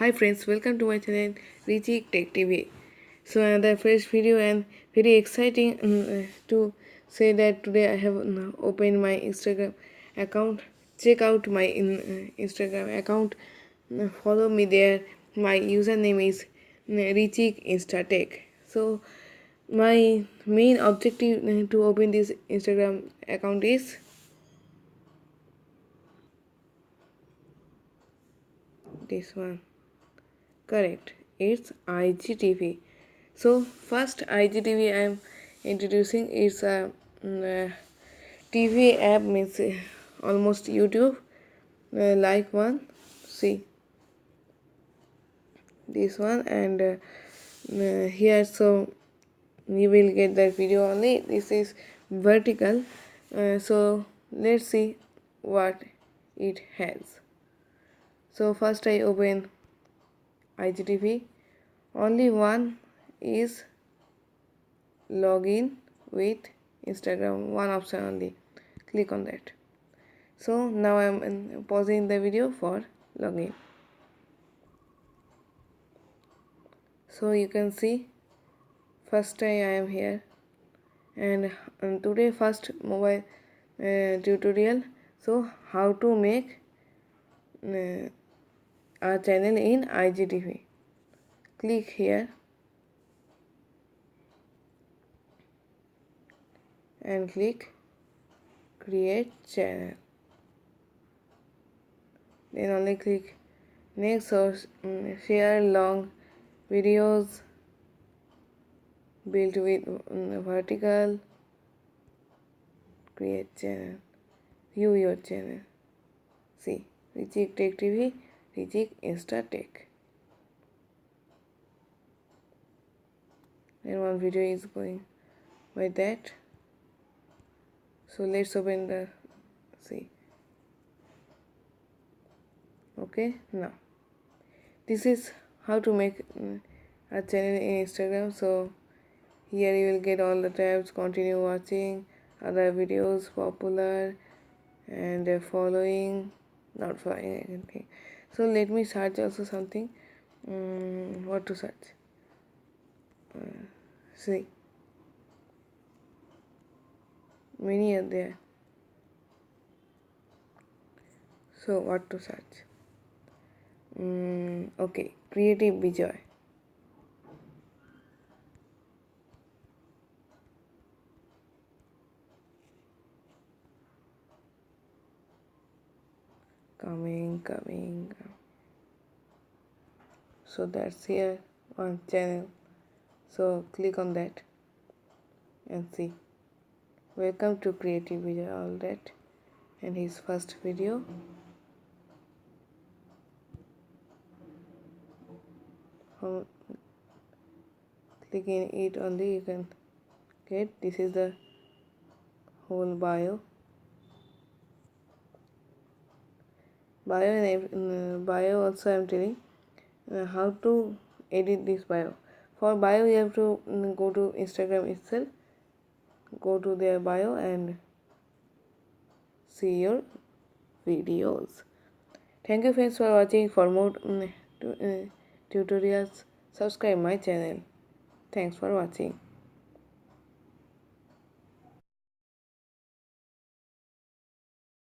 Hi friends, welcome to my channel Richie Tech TV. So another fresh video and very exciting to say that today I have opened my Instagram account. Check out my Instagram account. Follow me there. My username is Richie Instatech. So my main objective to open this Instagram account is this one. Correct. It's IGTV. So first IGTV I am introducing is a TV app means almost YouTube like one. See this one and here so you will get that video only. This is vertical. So let's see what it has. So first I open IGTV. Only one is login with Instagram, one option only. Click on that. So now I am pausing the video for login. So you can see first time I am here and today first mobile tutorial. So how to make a channel in IGTV. Click here and click create channel. Then only click next or share long videos built with vertical. Create channel. View your channel. See Richie Tech TV, Richie Insta Tech. And one video is going by that. So let's open the see. Okay, now this is how to make a channel in Instagram. So here you will get all the tabs, continue watching, other videos, popular, and following, not following anything. So let me search also something. What to search? See, many are there. So what to search? Okay, creative Bijoy. Coming. So that's here on channel. So click on that and see. Welcome to Creative Bijoy, all that, and his first video. Click in it only, you can get this is the whole bio and bio also I am telling how to edit this bio. For bio you have to go to Instagram itself, go to their bio and see your videos. Thank you friends for watching. For more tutorials, subscribe my channel. Thanks for watching.